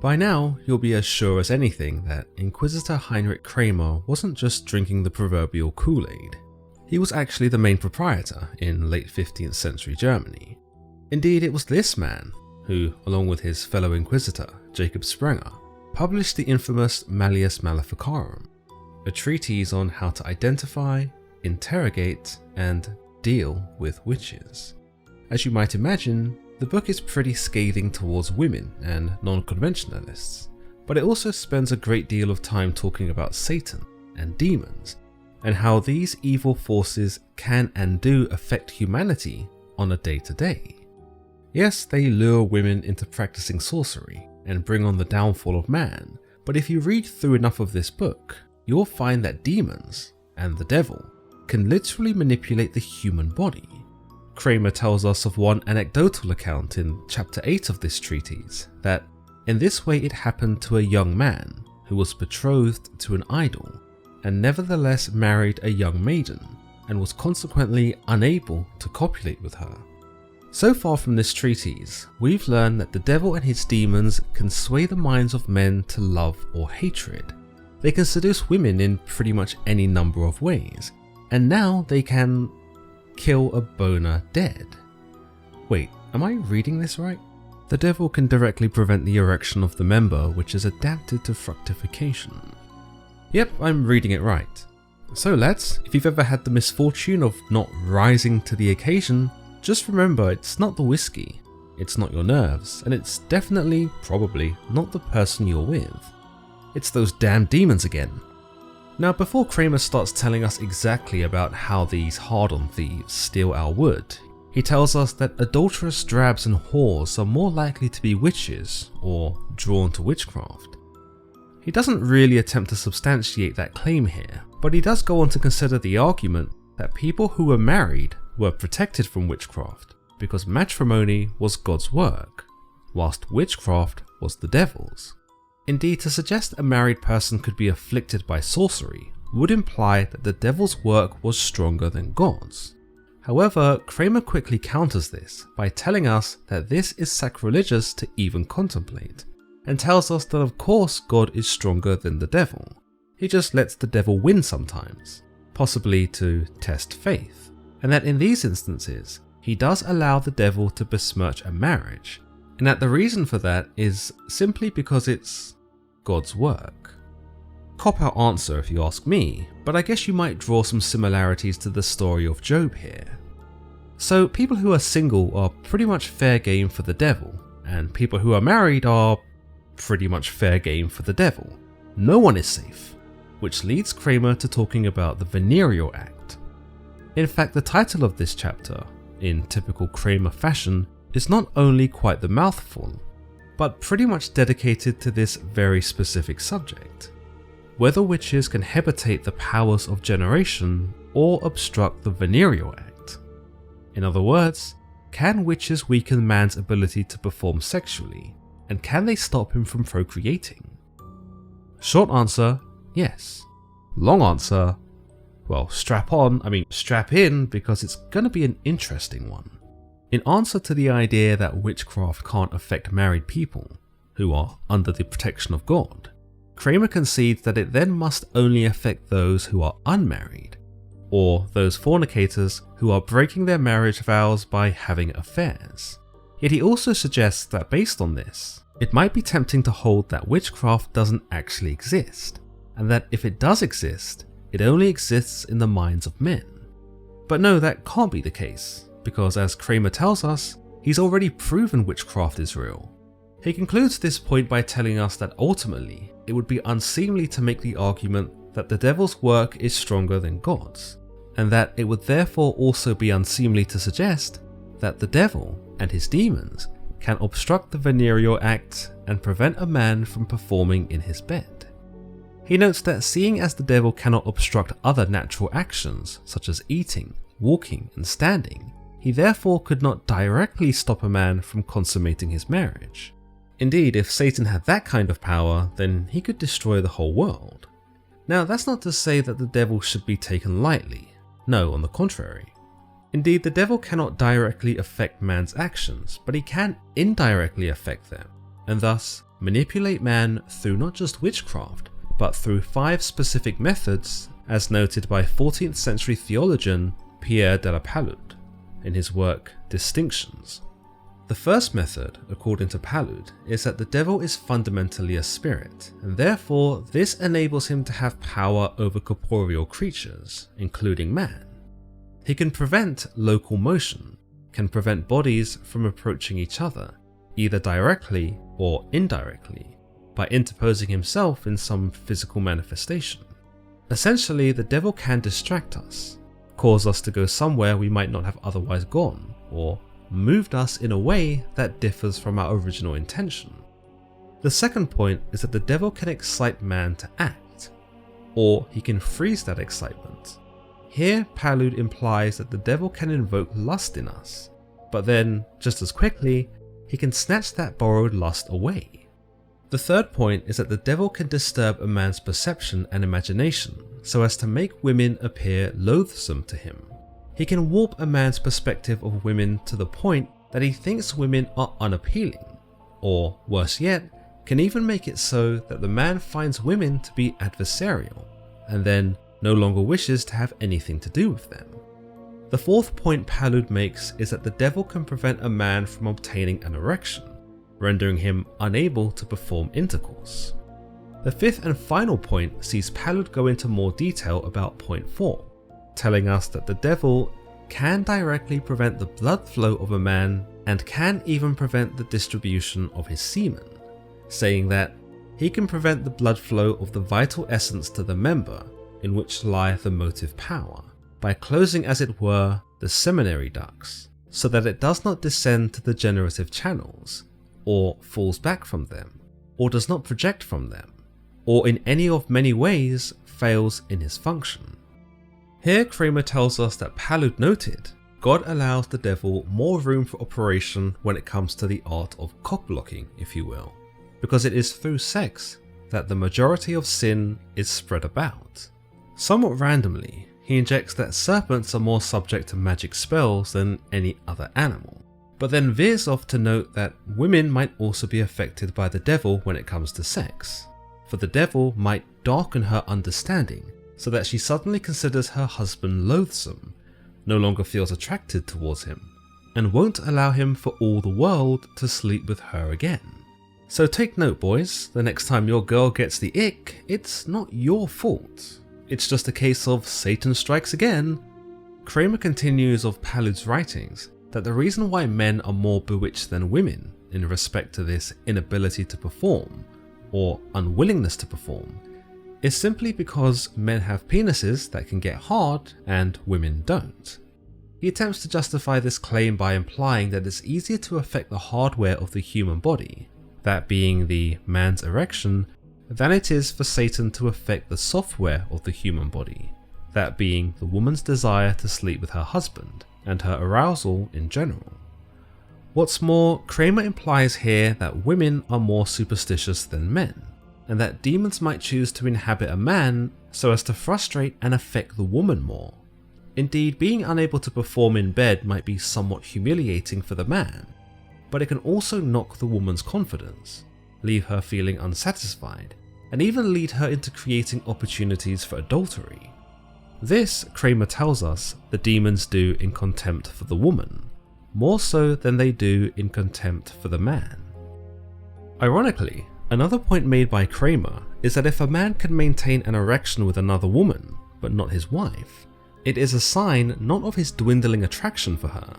By now, you'll be as sure as anything that Inquisitor Heinrich Kramer wasn't just drinking the proverbial Kool-Aid. He was actually the main proprietor in late 15th century Germany. Indeed, it was this man who, along with his fellow Inquisitor, Jacob Sprenger, published the infamous Malleus Maleficarum, a treatise on how to identify, interrogate, and deal with witches. As you might imagine, the book is pretty scathing towards women and non-conventionalists, but it also spends a great deal of time talking about Satan and demons, and how these evil forces can and do affect humanity on a day-to-day. Yes, they lure women into practicing sorcery and bring on the downfall of man, but if you read through enough of this book, you'll find that demons and the devil can literally manipulate the human body. Kramer tells us of one anecdotal account in chapter 8 of this treatise, that in this way it happened to a young man who was betrothed to an idol, and nevertheless married a young maiden, and was consequently unable to copulate with her. So far from this treatise, we've learned that the devil and his demons can sway the minds of men to love or hatred. They can seduce women in pretty much any number of ways, and now they can kill a boner dead. Wait, am I reading this right? The devil can directly prevent the erection of the member which is adapted to fructification. Yep, I'm reading it right. So lads, if you've ever had the misfortune of not rising to the occasion, just remember it's not the whiskey, it's not your nerves, and it's definitely, probably, not the person you're with. It's those damn demons again. Now, before Kramer starts telling us exactly about how these hard-on thieves steal our wood, he tells us that adulterous drabs and whores are more likely to be witches or drawn to witchcraft. He doesn't really attempt to substantiate that claim here, but he does go on to consider the argument that people who were married were protected from witchcraft because matrimony was God's work, whilst witchcraft was the devil's. Indeed, to suggest a married person could be afflicted by sorcery would imply that the devil's work was stronger than God's. However, Kramer quickly counters this by telling us that this is sacrilegious to even contemplate, and tells us that of course God is stronger than the devil. He just lets the devil win sometimes, possibly to test faith, and that in these instances, he does allow the devil to besmirch a marriage, and that the reason for that is simply because it's God's work. Cop-out answer if you ask me, but I guess you might draw some similarities to the story of Job here. So people who are single are pretty much fair game for the devil, and people who are married are pretty much fair game for the devil. No one is safe, which leads Kramer to talking about the venereal act. In fact, the title of this chapter, in typical Kramer fashion, is not only quite the mouthful, but pretty much dedicated to this very specific subject: whether witches can habitate the powers of generation or obstruct the venereal act. In other words, can witches weaken man's ability to perform sexually, and can they stop him from procreating? Short answer, yes. Long answer, well, strap in, because it's gonna be an interesting one. In answer to the idea that witchcraft can't affect married people, who are under the protection of God, Kramer concedes that it then must only affect those who are unmarried, or those fornicators who are breaking their marriage vows by having affairs. Yet he also suggests that based on this, it might be tempting to hold that witchcraft doesn't actually exist, and that if it does exist, it only exists in the minds of men. But no, that can't be the case, because as Kramer tells us, he's already proven witchcraft is real. He concludes this point by telling us that ultimately, it would be unseemly to make the argument that the devil's work is stronger than God's, and that it would therefore also be unseemly to suggest that the devil and his demons can obstruct the venereal act and prevent a man from performing in his bed. He notes that seeing as the devil cannot obstruct other natural actions such as eating, walking, and standing, he therefore could not directly stop a man from consummating his marriage. Indeed, if Satan had that kind of power, then he could destroy the whole world. Now, that's not to say that the devil should be taken lightly. No, on the contrary. Indeed, the devil cannot directly affect man's actions, but he can indirectly affect them, and thus, manipulate man through not just witchcraft, but through 5 specific methods, as noted by 14th century theologian Pierre de la Palud in his work Distinctions. The first method, according to Palud, is that the devil is fundamentally a spirit, and therefore this enables him to have power over corporeal creatures, including man. He can prevent local motion, can prevent bodies from approaching each other, either directly or indirectly, by interposing himself in some physical manifestation. Essentially, the devil can distract us, cause us to go somewhere we might not have otherwise gone, or moved us in a way that differs from our original intention. The second point is that the devil can excite man to act, or he can freeze that excitement. Here, Palud implies that the devil can invoke lust in us, but then, just as quickly, he can snatch that borrowed lust away. The third point is that the devil can disturb a man's perception and imagination so as to make women appear loathsome to him. He can warp a man's perspective of women to the point that he thinks women are unappealing, or worse yet, can even make it so that the man finds women to be adversarial, and then no longer wishes to have anything to do with them. The fourth point Palud makes is that the devil can prevent a man from obtaining an erection, rendering him unable to perform intercourse. The fifth and final point sees Palud go into more detail about point 4, telling us that the devil can directly prevent the blood flow of a man and can even prevent the distribution of his semen, saying that he can prevent the blood flow of the vital essence to the member in which lie the motive power, by closing, as it were, the seminary ducts, so that it does not descend to the generative channels, or falls back from them, or does not project from them, or in any of many ways fails in his function. Here Kramer tells us that Palud noted God allows the devil more room for operation when it comes to the art of cock-blocking, if you will, because it is through sex that the majority of sin is spread about. Somewhat randomly, he injects that serpents are more subject to magic spells than any other animal, but then veers off to note that women might also be affected by the devil when it comes to sex, for the devil might darken her understanding so that she suddenly considers her husband loathsome, no longer feels attracted towards him, and won't allow him for all the world to sleep with her again. So take note, boys, the next time your girl gets the ick, it's not your fault. It's just a case of Satan strikes again. Kramer continues of Palud's writings that the reason why men are more bewitched than women in respect to this inability to perform, or unwillingness to perform, is simply because men have penises that can get hard and women don't. He attempts to justify this claim by implying that it's easier to affect the hardware of the human body, that being the man's erection, than it is for Satan to affect the software of the human body, that being the woman's desire to sleep with her husband and her arousal in general. What's more, Kramer implies here that women are more superstitious than men, and that demons might choose to inhabit a man so as to frustrate and affect the woman more. Indeed, being unable to perform in bed might be somewhat humiliating for the man, but it can also knock the woman's confidence, leave her feeling unsatisfied, and even lead her into creating opportunities for adultery. This, Kramer tells us, the demons do in contempt for the woman, more so than they do in contempt for the man. Ironically, another point made by Kramer is that if a man can maintain an erection with another woman, but not his wife, it is a sign not of his dwindling attraction for her,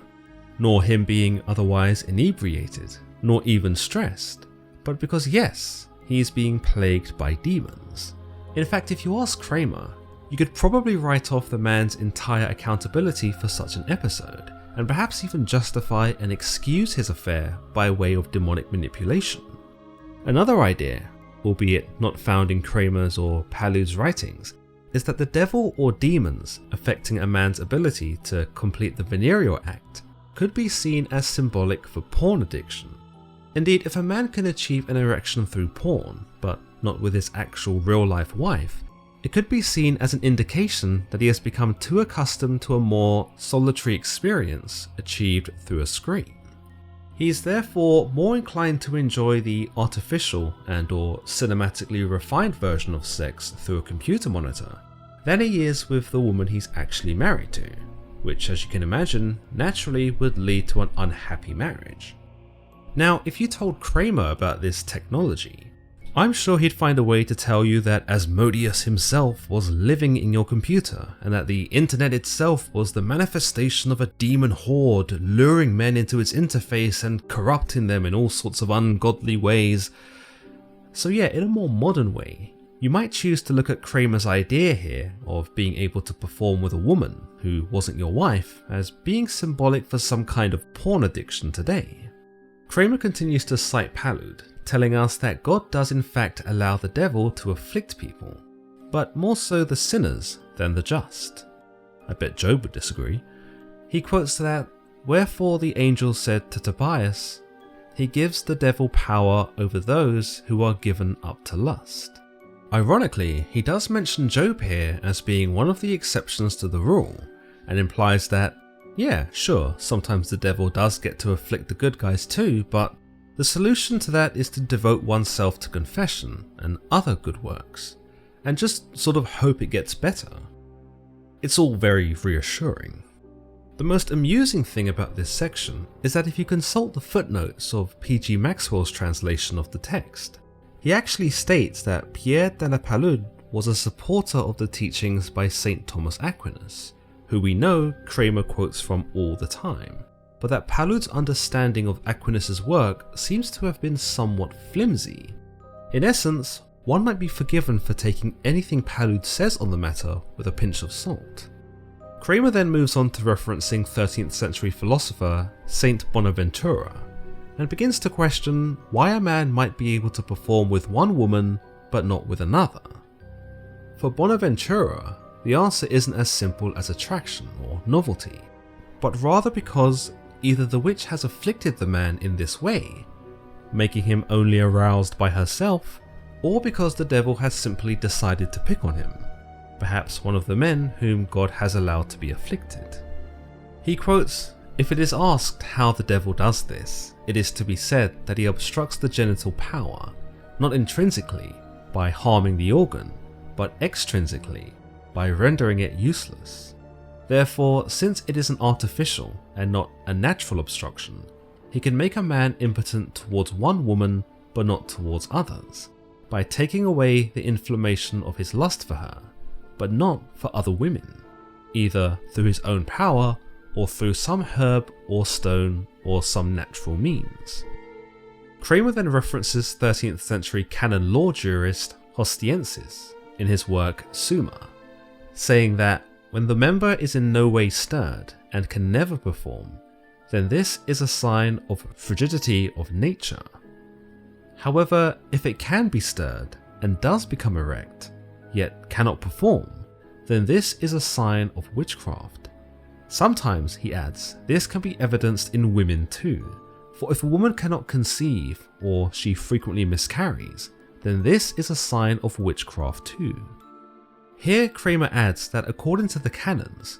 nor him being otherwise inebriated, nor even stressed, but because yes, he is being plagued by demons. In fact, if you ask Kramer, you could probably write off the man's entire accountability for such an episode, and perhaps even justify and excuse his affair by way of demonic manipulation. Another idea, albeit not found in Kramer's or Palud's writings, is that the devil or demons affecting a man's ability to complete the venereal act could be seen as symbolic for porn addiction. Indeed, if a man can achieve an erection through porn, but not with his actual real-life wife, it could be seen as an indication that he has become too accustomed to a more solitary experience achieved through a screen. He is therefore more inclined to enjoy the artificial and/or cinematically refined version of sex through a computer monitor than he is with the woman he's actually married to, which, as you can imagine, naturally would lead to an unhappy marriage. Now, if you told Kramer about this technology, I'm sure he'd find a way to tell you that Asmodeus himself was living in your computer and that the internet itself was the manifestation of a demon horde luring men into its interface and corrupting them in all sorts of ungodly ways. So yeah, in a more modern way, you might choose to look at Kramer's idea here of being able to perform with a woman who wasn't your wife as being symbolic for some kind of porn addiction today. Kramer continues to cite Palud, telling us that God does in fact allow the devil to afflict people, but more so the sinners than the just. I bet Job would disagree. He quotes that, "Wherefore the angel said to Tobias, he gives the devil power over those who are given up to lust." Ironically, he does mention Job here as being one of the exceptions to the rule, and implies that, yeah, sure, sometimes the devil does get to afflict the good guys too, but the solution to that is to devote oneself to confession and other good works, and just sort of hope it gets better. It's all very reassuring. The most amusing thing about this section is that if you consult the footnotes of P.G. Maxwell's translation of the text, he actually states that Pierre de la Palud was a supporter of the teachings by St. Thomas Aquinas, who we know Kramer quotes from all the time, but that Palud's understanding of Aquinas' work seems to have been somewhat flimsy. In essence, one might be forgiven for taking anything Palud says on the matter with a pinch of salt. Kramer then moves on to referencing 13th century philosopher Saint Bonaventura, and begins to question why a man might be able to perform with one woman but not with another. For Bonaventura, the answer isn't as simple as attraction or novelty, but rather because either the witch has afflicted the man in this way, making him only aroused by herself, or because the devil has simply decided to pick on him, perhaps one of the men whom God has allowed to be afflicted. He quotes, "If it is asked how the devil does this, it is to be said that he obstructs the genital power, not intrinsically, by harming the organ, but extrinsically, by rendering it useless. Therefore, since it is an artificial and not a natural obstruction, he can make a man impotent towards one woman but not towards others, by taking away the inflammation of his lust for her, but not for other women, either through his own power or through some herb or stone or some natural means." Kramer then references 13th century canon law jurist Hostiensis in his work Summa, saying that when the member is in no way stirred and can never perform, then this is a sign of frigidity of nature. However, if it can be stirred and does become erect, yet cannot perform, then this is a sign of witchcraft. Sometimes, he adds, this can be evidenced in women too, for if a woman cannot conceive or she frequently miscarries, then this is a sign of witchcraft too. Here Kramer adds that according to the canons,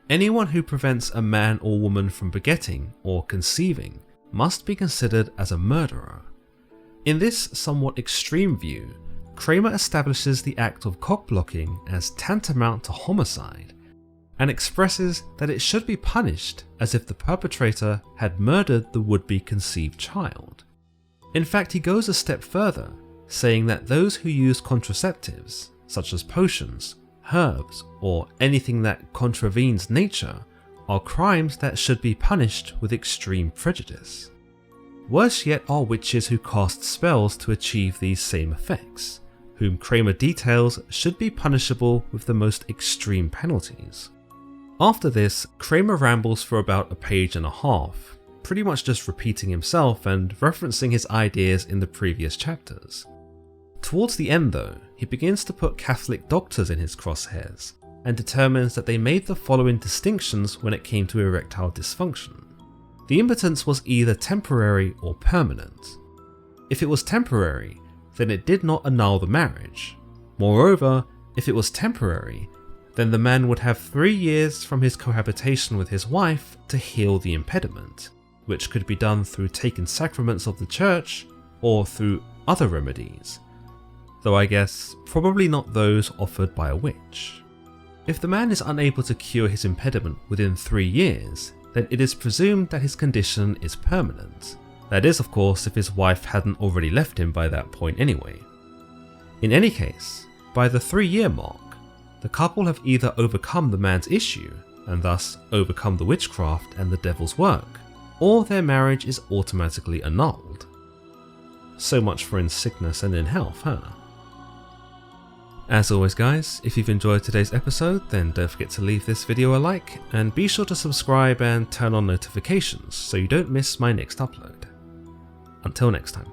anyone who prevents a man or woman from begetting or conceiving must be considered as a murderer. In this somewhat extreme view, Kramer establishes the act of cock-blocking as tantamount to homicide, and expresses that it should be punished as if the perpetrator had murdered the would-be conceived child. In fact, he goes a step further, saying that those who use contraceptives, such as potions, herbs, or anything that contravenes nature, are crimes that should be punished with extreme prejudice. Worse yet are witches who cast spells to achieve these same effects, whom Kramer details should be punishable with the most extreme penalties. After this, Kramer rambles for about a page and a half, pretty much just repeating himself and referencing his ideas in the previous chapters. Towards the end though, he begins to put Catholic doctors in his crosshairs, and determines that they made the following distinctions when it came to erectile dysfunction. The impotence was either temporary or permanent. If it was temporary, then it did not annul the marriage. Moreover, if it was temporary, then the man would have 3 years from his cohabitation with his wife to heal the impediment, which could be done through taking sacraments of the church or through other remedies, though I guess probably not those offered by a witch. If the man is unable to cure his impediment within 3 years, then it is presumed that his condition is permanent. That is, of course, if his wife hadn't already left him by that point anyway. In any case, by the 3-year mark, the couple have either overcome the man's issue, and thus overcome the witchcraft and the devil's work, or their marriage is automatically annulled. So much for in sickness and in health, huh? As always guys, if you've enjoyed today's episode, then don't forget to leave this video a like, and be sure to subscribe and turn on notifications so you don't miss my next upload. Until next time.